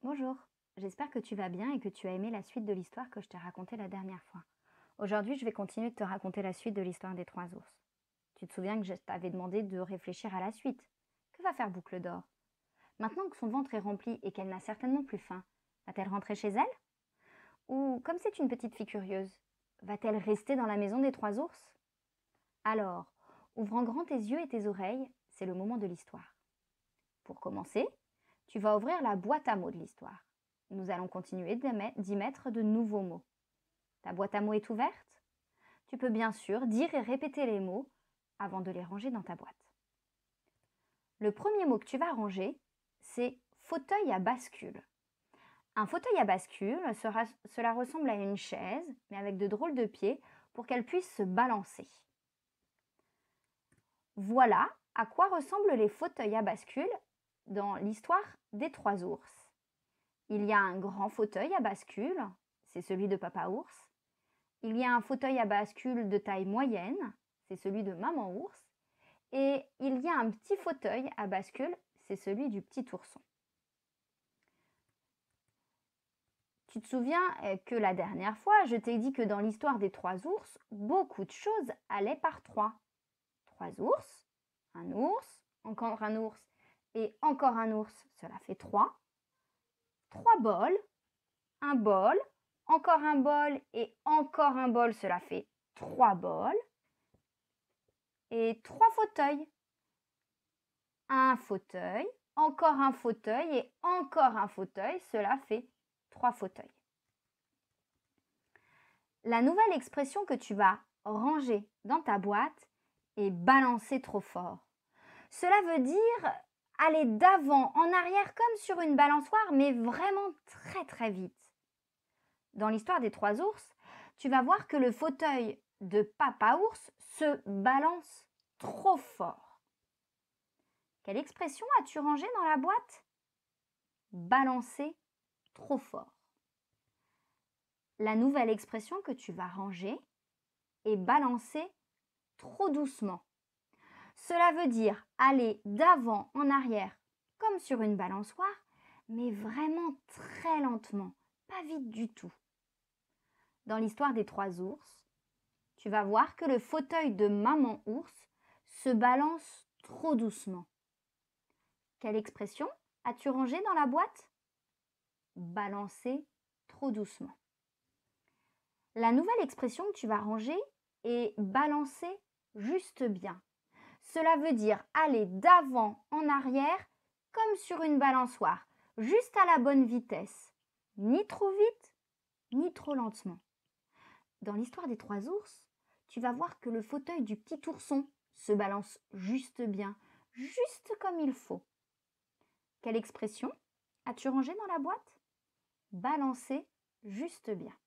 Bonjour, j'espère que tu vas bien et que tu as aimé la suite de l'histoire que je t'ai racontée la dernière fois. Aujourd'hui, je vais continuer de te raconter la suite de l'histoire des trois ours. Tu te souviens que je t'avais demandé de réfléchir à la suite. Que va faire Boucle d'Or? Maintenant que son ventre est rempli et qu'elle n'a certainement plus faim, va-t-elle rentrer chez elle? Ou, comme c'est une petite fille curieuse, va-t-elle rester dans la maison des trois ours? Alors, ouvrant grand tes yeux et tes oreilles, c'est le moment de l'histoire. Pour commencer, tu vas ouvrir la boîte à mots de l'histoire. Nous allons continuer d'y mettre de nouveaux mots. Ta boîte à mots est ouverte? Tu peux bien sûr dire et répéter les mots avant de les ranger dans ta boîte. Le premier mot que tu vas ranger, c'est fauteuil à bascule. Un fauteuil à bascule, cela ressemble à une chaise, mais avec de drôles de pieds pour qu'elle puisse se balancer. Voilà à quoi ressemblent les fauteuils à bascule dans l'histoire des trois ours. Il y a un grand fauteuil à bascule, c'est celui de Papa Ours. Il y a un fauteuil à bascule de taille moyenne, c'est celui de Maman Ours. Et il y a un petit fauteuil à bascule, c'est celui du petit ourson. Tu te souviens que la dernière fois, je t'ai dit que dans l'histoire des trois ours, beaucoup de choses allaient par trois. Trois ours, encore un ours et encore un ours, cela fait trois. Trois bols, un bol, encore un bol et encore un bol, cela fait trois bols. Et trois fauteuils. Un fauteuil, encore un fauteuil et encore un fauteuil, cela fait trois fauteuils. La nouvelle expression que tu vas ranger dans ta boîte est balancer trop fort. Cela veut dire aller d'avant en arrière comme sur une balançoire, mais vraiment très très vite. Dans l'histoire des trois ours, tu vas voir que le fauteuil de Papa Ours se balance trop fort. Quelle expression as-tu rangée dans la boîte? Balancer trop fort. La nouvelle expression que tu vas ranger est balancer trop doucement. Cela veut dire aller d'avant en arrière comme sur une balançoire, mais vraiment très lentement, pas vite du tout. Dans l'histoire des trois ours, tu vas voir que le fauteuil de Maman Ours se balance trop doucement. Quelle expression as-tu rangée dans la boîte? Balancer trop doucement. La nouvelle expression que tu vas ranger est balancer juste bien. Cela veut dire aller d'avant en arrière comme sur une balançoire, juste à la bonne vitesse, ni trop vite, ni trop lentement. Dans l'histoire des trois ours, tu vas voir que le fauteuil du petit ourson se balance juste bien, juste comme il faut. Quelle expression as-tu rangée dans la boîte? Balancer juste bien.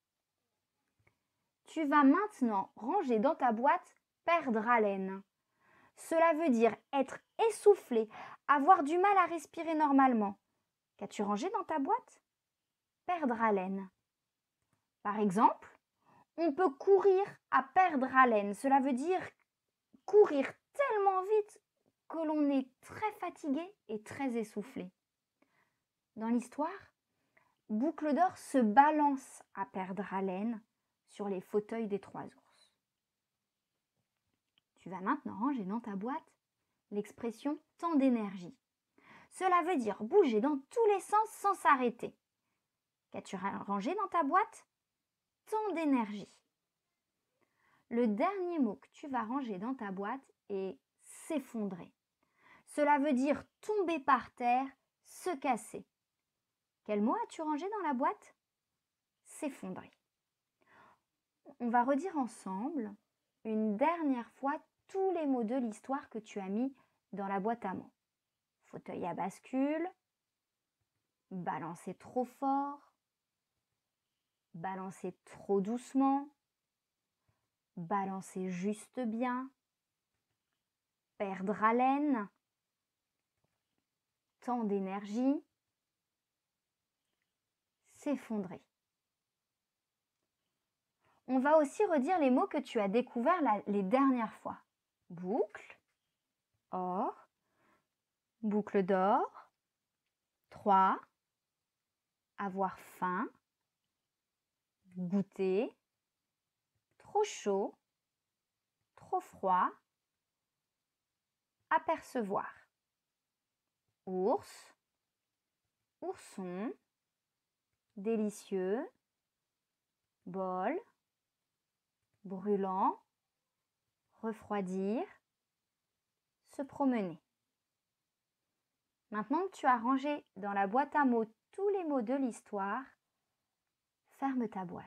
Tu vas maintenant ranger dans ta boîte perdre haleine. Cela veut dire être essoufflé, avoir du mal à respirer normalement. Qu'as-tu rangé dans ta boîte? Perdre haleine. Par exemple, on peut courir à perdre haleine. Cela veut dire courir tellement vite que l'on est très fatigué et très essoufflé. Dans l'histoire, Boucle d'Or se balance à perdre haleine sur les fauteuils des trois ours. Tu vas maintenant ranger dans ta boîte l'expression tant d'énergie. Cela veut dire bouger dans tous les sens sans s'arrêter. Qu'as-tu rangé dans ta boîte? Tant d'énergie. Le dernier mot que tu vas ranger dans ta boîte est s'effondrer. Cela veut dire tomber par terre, se casser. Quel mot as-tu rangé dans la boîte? S'effondrer. On va redire ensemble une dernière fois tous les mots de l'histoire que tu as mis dans la boîte à mots. Fauteuil à bascule, balancer trop fort, balancer trop doucement, balancer juste bien, perdre haleine, tant d'énergie, s'effondrer. On va aussi redire les mots que tu as découverts les dernières fois. Boucle, or, boucle d'or, 3, avoir faim, goûter, trop chaud, trop froid, apercevoir. Ours, ourson, délicieux, bol, brûlant, refroidir, se promener. Maintenant que tu as rangé dans la boîte à mots tous les mots de l'histoire, ferme ta boîte.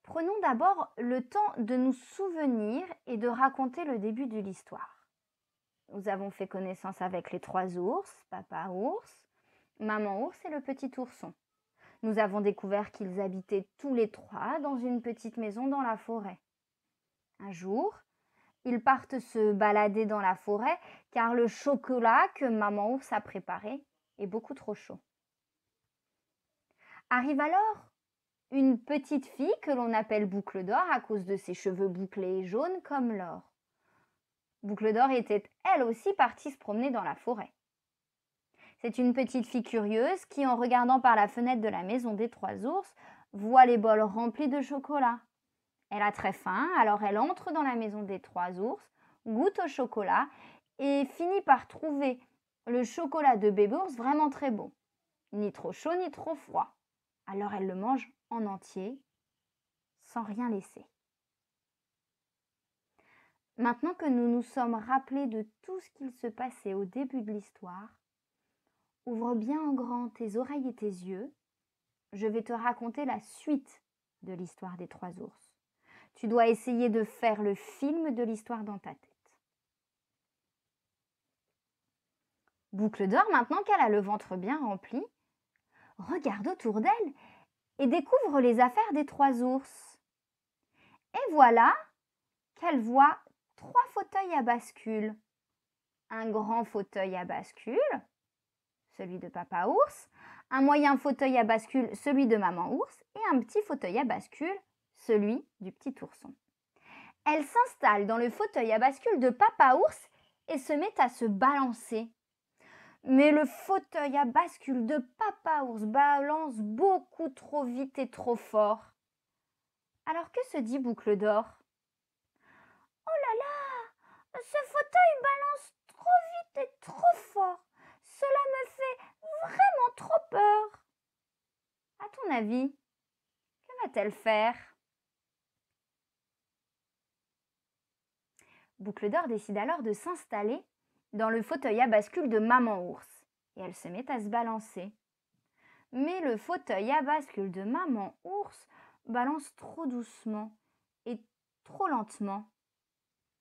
Prenons d'abord le temps de nous souvenir et de raconter le début de l'histoire. Nous avons fait connaissance avec les 3 ours, papa ours, maman ours et le petit ourson. Nous avons découvert qu'ils habitaient tous les 3 dans une petite maison dans la forêt. Un jour, ils partent se balader dans la forêt car le chocolat que maman ours a préparé est beaucoup trop chaud. Arrive alors une petite fille que l'on appelle Boucle d'Or à cause de ses cheveux bouclés et jaunes comme l'or. Boucle d'Or était elle aussi partie se promener dans la forêt. C'est une petite fille curieuse qui, en regardant par la fenêtre de la maison des 3 ours, voit les bols remplis de chocolat. Elle a très faim, alors elle entre dans la maison des 3 ours, goûte au chocolat et finit par trouver le chocolat de bébé ours vraiment très bon. Ni trop chaud ni trop froid. Alors elle le mange en entier, sans rien laisser. Maintenant que nous nous sommes rappelés de tout ce qu'il se passait au début de l'histoire, ouvre bien en grand tes oreilles et tes yeux. Je vais te raconter la suite de l'histoire des 3 ours. Tu dois essayer de faire le film de l'histoire dans ta tête. Boucle d'Or, maintenant qu'elle a le ventre bien rempli, regarde autour d'elle et découvre les affaires des 3 ours. Et voilà qu'elle voit 3 fauteuils à bascule. Un grand fauteuil à bascule, celui de papa ours, un moyen fauteuil à bascule, celui de maman ours, et un petit fauteuil à bascule, celui du petit ourson. Elle s'installe dans le fauteuil à bascule de papa ours et se met à se balancer. Mais le fauteuil à bascule de papa ours balance beaucoup trop vite et trop fort. Alors que se dit Boucle d'Or? Oh là là, ce fauteuil balance trop vite et trop fort. Cela me fait vraiment trop peur. À ton avis, que va-t-elle faire? Boucle d'Or décide alors de s'installer dans le fauteuil à bascule de maman ours et elle se met à se balancer. Mais le fauteuil à bascule de maman ours balance trop doucement et trop lentement.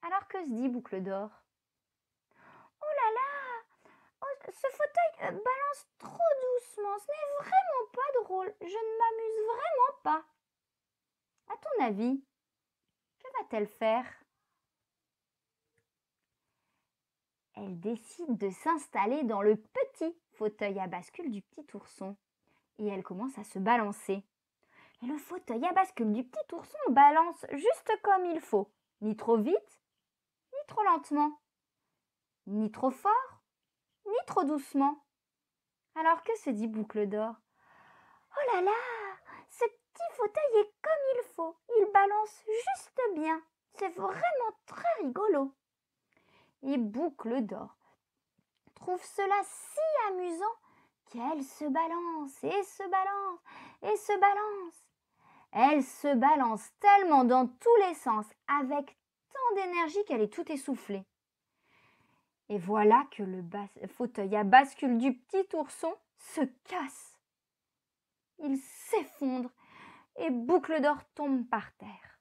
Alors que se dit Boucle d'Or? Oh là là, ce fauteuil balance trop doucement, ce n'est vraiment pas drôle, je ne m'amuse vraiment pas. À ton avis, que va-t-elle faire? Elle décide de s'installer dans le petit fauteuil à bascule du petit ourson et elle commence à se balancer. Et le fauteuil à bascule du petit ourson balance juste comme il faut, ni trop vite, ni trop lentement, ni trop fort, ni trop doucement. Alors que se dit Boucle d'Or? Oh là là, ce petit fauteuil est comme il faut, il balance juste bien, c'est vraiment très rigolo. Et Boucle d'Or trouve cela si amusant qu'elle se balance et se balance et se balance. Elle se balance tellement dans tous les sens avec tant d'énergie qu'elle est tout essoufflée. Et voilà que le fauteuil à bascule du petit ourson se casse. Il s'effondre et Boucle d'Or tombe par terre.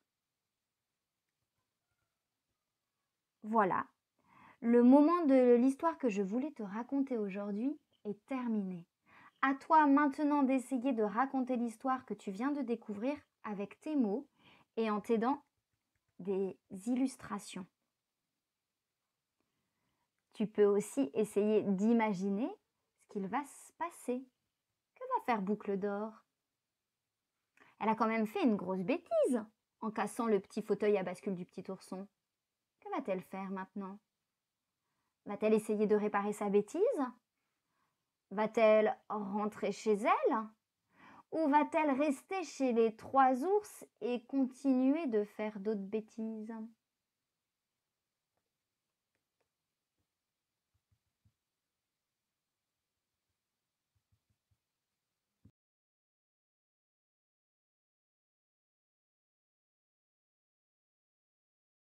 Voilà, le moment de l'histoire que je voulais te raconter aujourd'hui est terminé. À toi maintenant d'essayer de raconter l'histoire que tu viens de découvrir avec tes mots et en t'aidant des illustrations. Tu peux aussi essayer d'imaginer ce qu'il va se passer. Que va faire Boucle d'Or? Elle a quand même fait une grosse bêtise en cassant le petit fauteuil à bascule du petit ourson. Que va-t-elle faire maintenant? Va-t-elle essayer de réparer sa bêtise? Va-t-elle rentrer chez elle ou va-t-elle rester chez les trois ours et continuer de faire d'autres bêtises?